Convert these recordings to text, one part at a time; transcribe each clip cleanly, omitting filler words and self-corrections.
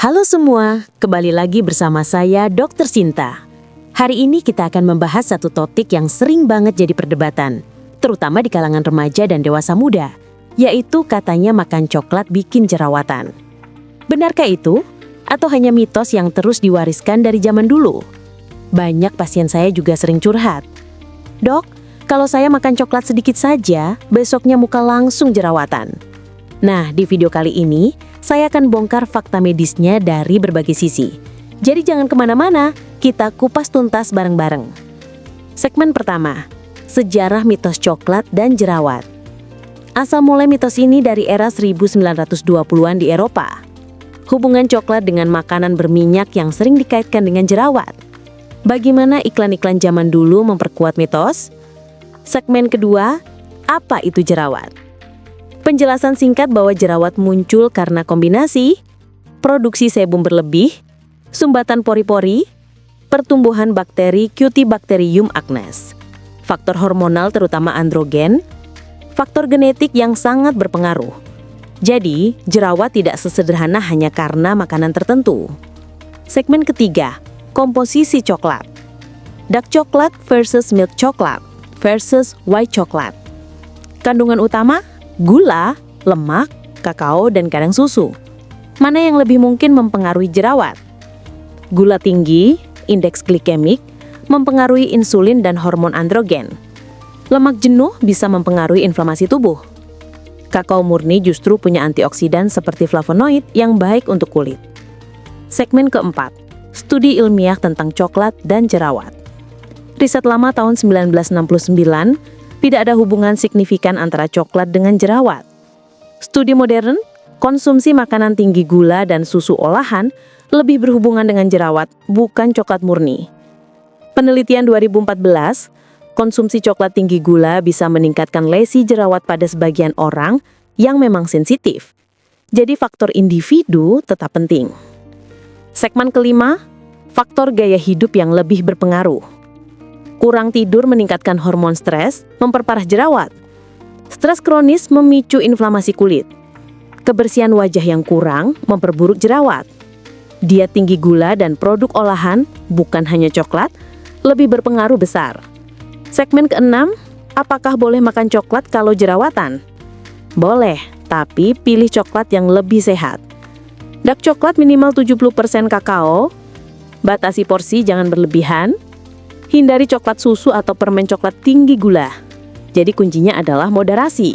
Halo semua, kembali lagi bersama saya Dr. Sinta. Hari ini kita akan membahas satu topik yang sering banget jadi perdebatan, terutama di kalangan remaja dan dewasa muda, yaitu katanya makan coklat bikin jerawatan. Benarkah itu? Atau hanya mitos yang terus diwariskan dari zaman dulu? Banyak pasien saya juga sering curhat. Dok, kalau saya makan coklat sedikit saja, besoknya muka langsung jerawatan. Nah, di video kali ini, saya akan bongkar fakta medisnya dari berbagai sisi. Jadi jangan kemana-mana, kita kupas tuntas bareng-bareng. Segmen pertama, sejarah mitos coklat dan jerawat. Asal mulai mitos ini dari era 1920-an di Eropa. Hubungan coklat dengan makanan berminyak yang sering dikaitkan dengan jerawat. Bagaimana iklan-iklan zaman dulu memperkuat mitos? Segmen kedua, apa itu jerawat? Penjelasan singkat bahwa jerawat muncul karena kombinasi produksi sebum berlebih, sumbatan pori-pori, pertumbuhan bakteri Cutibacterium acnes, faktor hormonal terutama androgen, faktor genetik yang sangat berpengaruh. Jadi, jerawat tidak sesederhana hanya karena makanan tertentu. Segmen ketiga, komposisi coklat. Dark coklat versus milk coklat versus white coklat. Kandungan utama gula, lemak, kakao, dan kadang susu. Mana yang lebih mungkin mempengaruhi jerawat? Gula tinggi, indeks glikemik, mempengaruhi insulin dan hormon androgen. Lemak jenuh bisa mempengaruhi inflamasi tubuh. Kakao murni justru punya antioksidan seperti flavonoid yang baik untuk kulit. Segmen keempat, studi ilmiah tentang coklat dan jerawat. Riset lama tahun 1969, tidak ada hubungan signifikan antara coklat dengan jerawat. Studi modern, konsumsi makanan tinggi gula dan susu olahan lebih berhubungan dengan jerawat, bukan coklat murni. Penelitian 2014, konsumsi coklat tinggi gula bisa meningkatkan lesi jerawat pada sebagian orang yang memang sensitif. Jadi faktor individu tetap penting. Segmen kelima, faktor gaya hidup yang lebih berpengaruh. Kurang tidur meningkatkan hormon stres, memperparah jerawat. Stres kronis memicu inflamasi kulit. Kebersihan wajah yang kurang memperburuk jerawat. Diet tinggi gula dan produk olahan, bukan hanya coklat, lebih berpengaruh besar. Segmen keenam, apakah boleh makan coklat kalau jerawatan? Boleh, tapi pilih coklat yang lebih sehat. Dark coklat minimal 70% kakao. Batasi porsi, jangan berlebihan. Hindari coklat susu atau permen coklat tinggi gula. Jadi kuncinya adalah moderasi.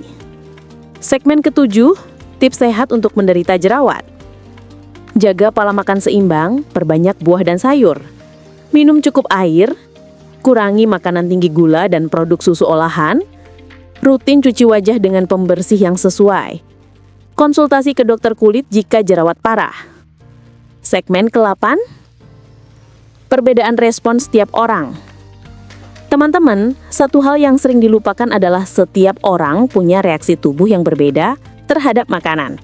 Segmen ketujuh, tips sehat untuk menderita jerawat. Jaga pola makan seimbang, perbanyak buah dan sayur. Minum cukup air, kurangi makanan tinggi gula dan produk susu olahan. Rutin cuci wajah dengan pembersih yang sesuai. Konsultasi ke dokter kulit jika jerawat parah. Segmen ke-8, perbedaan respon setiap orang. Teman-teman, satu hal yang sering dilupakan adalah setiap orang punya reaksi tubuh yang berbeda terhadap makanan.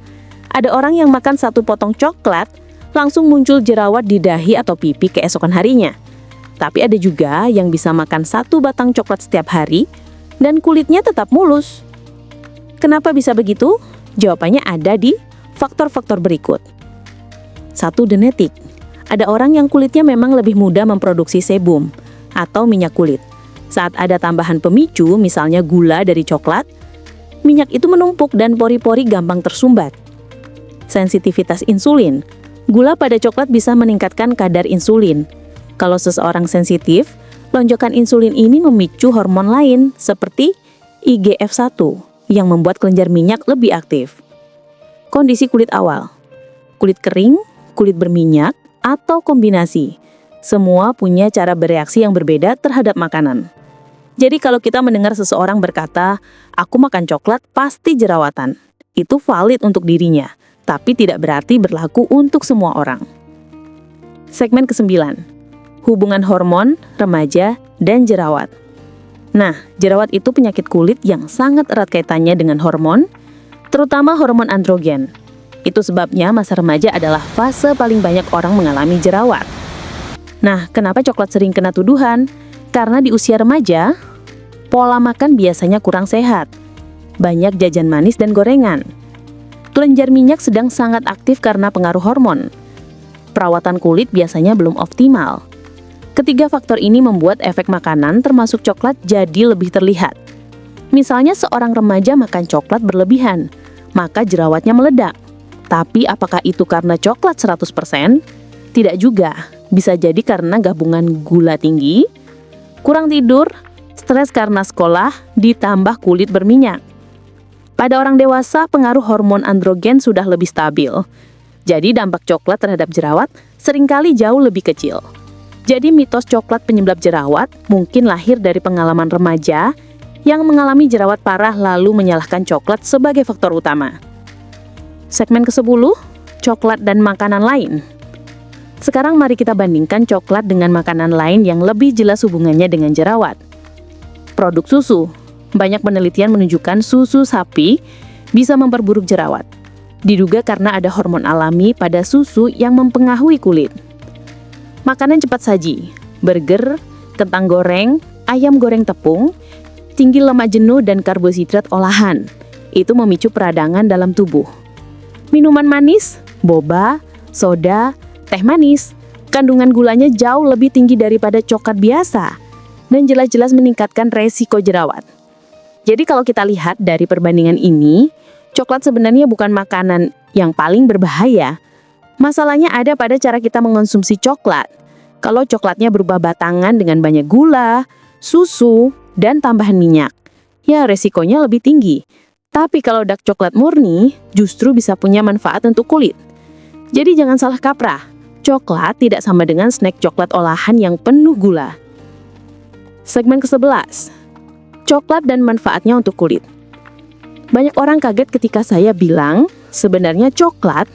Ada orang yang makan satu potong coklat, langsung muncul jerawat di dahi atau pipi keesokan harinya. Tapi ada juga yang bisa makan satu batang coklat setiap hari, dan kulitnya tetap mulus. Kenapa bisa begitu? Jawabannya ada di faktor-faktor berikut. 1. Genetik. Ada orang yang kulitnya memang lebih mudah memproduksi sebum atau minyak kulit. Saat ada tambahan pemicu, misalnya gula dari coklat, minyak itu menumpuk dan pori-pori gampang tersumbat. Sensitivitas insulin. Gula pada coklat bisa meningkatkan kadar insulin. Kalau seseorang sensitif, lonjakan insulin ini memicu hormon lain seperti IGF-1 yang membuat kelenjar minyak lebih aktif. Kondisi kulit awal. Kulit kering, kulit berminyak, atau kombinasi. Semua punya cara bereaksi yang berbeda terhadap makanan. Jadi kalau kita mendengar seseorang berkata, aku makan coklat pasti jerawatan. Itu valid untuk dirinya, tapi tidak berarti berlaku untuk semua orang. Segmen ke-9, hubungan hormon, remaja, dan jerawat. Nah, jerawat itu penyakit kulit yang sangat erat kaitannya dengan hormon, terutama hormon androgen. Itu sebabnya masa remaja adalah fase paling banyak orang mengalami jerawat. Nah, kenapa coklat sering kena tuduhan? Karena di usia remaja, pola makan biasanya kurang sehat. Banyak jajan manis dan gorengan. Kelenjar minyak sedang sangat aktif karena pengaruh hormon. Perawatan kulit biasanya belum optimal. Ketiga faktor ini membuat efek makanan termasuk coklat jadi lebih terlihat. Misalnya seorang remaja makan coklat berlebihan, maka jerawatnya meledak. Tapi apakah itu karena coklat 100%? Tidak juga. Bisa jadi karena gabungan gula tinggi, kurang tidur, stres karena sekolah, ditambah kulit berminyak. Pada orang dewasa, pengaruh hormon androgen sudah lebih stabil. Jadi dampak coklat terhadap jerawat seringkali jauh lebih kecil. Jadi mitos coklat penyebab jerawat mungkin lahir dari pengalaman remaja yang mengalami jerawat parah lalu menyalahkan coklat sebagai faktor utama. Segmen ke-10, coklat dan makanan lain. Sekarang mari kita bandingkan coklat dengan makanan lain yang lebih jelas hubungannya dengan jerawat. Produk susu. Banyak penelitian menunjukkan susu sapi bisa memperburuk jerawat. Diduga karena ada hormon alami pada susu yang mempengaruhi kulit. Makanan cepat saji, burger, kentang goreng, ayam goreng tepung, tinggi lemak jenuh dan karbohidrat olahan. Itu memicu peradangan dalam tubuh. Minuman manis, boba, soda, teh manis, kandungan gulanya jauh lebih tinggi daripada coklat biasa dan jelas-jelas meningkatkan resiko jerawat. Jadi kalau kita lihat dari perbandingan ini, coklat sebenarnya bukan makanan yang paling berbahaya. Masalahnya ada pada cara kita mengonsumsi coklat. Kalau coklatnya berupa batangan dengan banyak gula, susu, dan tambahan minyak, ya resikonya lebih tinggi. Tapi kalau dark coklat murni, justru bisa punya manfaat untuk kulit. Jadi jangan salah kaprah, coklat tidak sama dengan snack coklat olahan yang penuh gula. Segmen ke-11, coklat dan manfaatnya untuk kulit. Banyak orang kaget ketika saya bilang, sebenarnya coklat,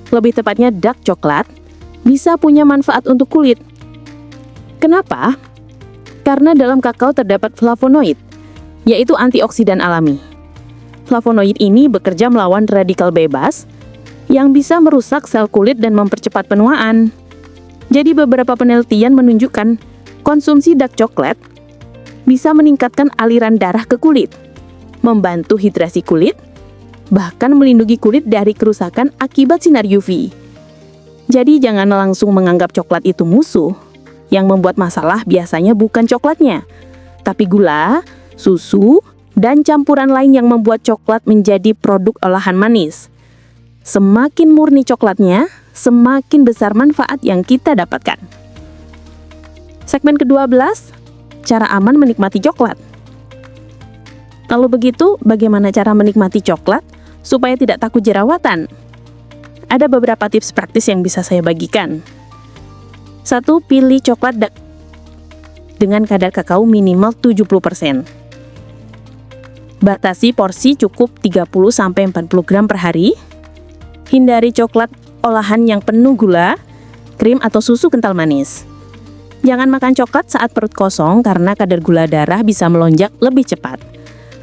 lebih tepatnya dark coklat, bisa punya manfaat untuk kulit. Kenapa? Karena dalam kakao terdapat flavonoid, yaitu antioksidan alami. Flavonoid ini bekerja melawan radikal bebas yang bisa merusak sel kulit dan mempercepat penuaan. Jadi beberapa penelitian menunjukkan konsumsi dark coklat bisa meningkatkan aliran darah ke kulit, membantu hidrasi kulit, bahkan melindungi kulit dari kerusakan akibat sinar UV. Jadi jangan langsung menganggap coklat itu musuh. Yang membuat masalah biasanya bukan coklatnya, tapi gula, susu, dan campuran lain yang membuat coklat menjadi produk olahan manis. Semakin murni coklatnya, semakin besar manfaat yang kita dapatkan. Segmen ke-12, cara aman menikmati coklat. Kalau begitu, bagaimana cara menikmati coklat supaya tidak takut jerawatan? Ada beberapa tips praktis yang bisa saya bagikan. 1. Pilih coklat dengan kadar kakao minimal 70%. Batasi porsi cukup 30-40 gram per hari. Hindari coklat olahan yang penuh gula, krim atau susu kental manis. Jangan makan coklat saat perut kosong karena kadar gula darah bisa melonjak lebih cepat.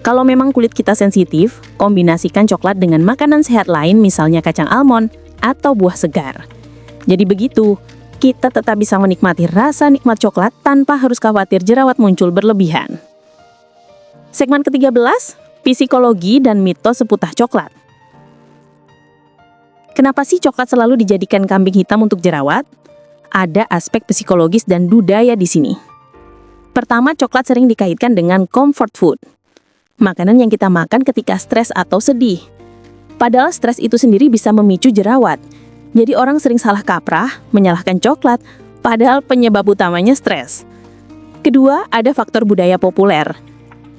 Kalau memang kulit kita sensitif, kombinasikan coklat dengan makanan sehat lain misalnya kacang almond atau buah segar. Jadi begitu, kita tetap bisa menikmati rasa nikmat coklat tanpa harus khawatir jerawat muncul berlebihan. Segmen ke-13, psikologi dan mitos seputar coklat. Kenapa sih coklat selalu dijadikan kambing hitam untuk jerawat? Ada aspek psikologis dan budaya di sini. Pertama, coklat sering dikaitkan dengan comfort food. Makanan yang kita makan ketika stres atau sedih. Padahal stres itu sendiri bisa memicu jerawat. Jadi orang sering salah kaprah, menyalahkan coklat, padahal penyebab utamanya stres. Kedua, ada faktor budaya populer.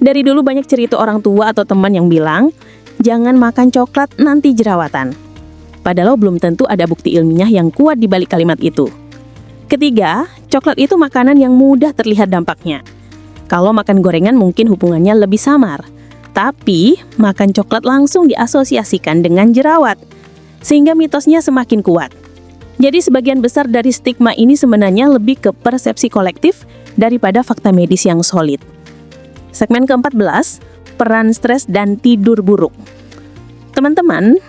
Dari dulu banyak cerita orang tua atau teman yang bilang, jangan makan coklat nanti jerawatan. Padahal belum tentu ada bukti ilmiah yang kuat di balik kalimat itu. Ketiga, coklat itu makanan yang mudah terlihat dampaknya. Kalau makan gorengan mungkin hubungannya lebih samar. Tapi, makan coklat langsung diasosiasikan dengan jerawat. Sehingga mitosnya semakin kuat. Jadi sebagian besar dari stigma ini sebenarnya lebih ke persepsi kolektif daripada fakta medis yang solid. Segmen ke-14, peran stres dan tidur buruk. Teman-teman,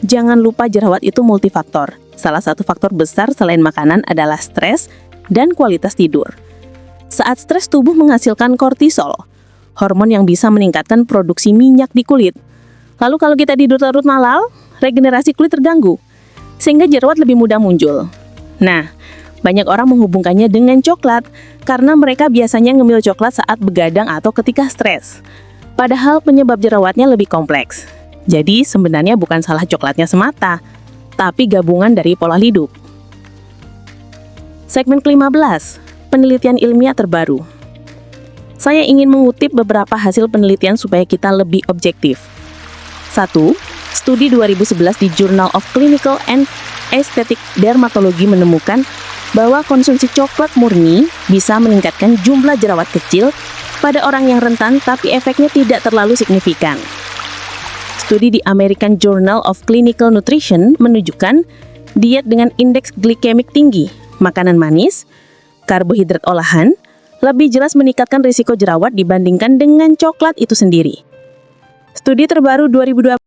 jangan lupa jerawat itu multifaktor. Salah satu faktor besar selain makanan adalah stres dan kualitas tidur. Saat stres, tubuh menghasilkan kortisol, hormon yang bisa meningkatkan produksi minyak di kulit. Lalu kalau kita tidur larut malam, regenerasi kulit terganggu, sehingga jerawat lebih mudah muncul. Nah, banyak orang menghubungkannya dengan coklat karena mereka biasanya ngemil coklat saat begadang atau ketika stres. Padahal penyebab jerawatnya lebih kompleks. Jadi sebenarnya bukan salah coklatnya semata, tapi gabungan dari pola hidup. Segmen ke-15, penelitian ilmiah terbaru. Saya ingin mengutip beberapa hasil penelitian supaya kita lebih objektif. 1. Studi 2011 di Journal of Clinical and Aesthetic Dermatology menemukan bahwa konsumsi coklat murni bisa meningkatkan jumlah jerawat kecil pada orang yang rentan, tapi efeknya tidak terlalu signifikan. Studi di American Journal of Clinical Nutrition menunjukkan diet dengan indeks glikemik tinggi, makanan manis, karbohidrat olahan, lebih jelas meningkatkan risiko jerawat dibandingkan dengan coklat itu sendiri. Studi terbaru 2020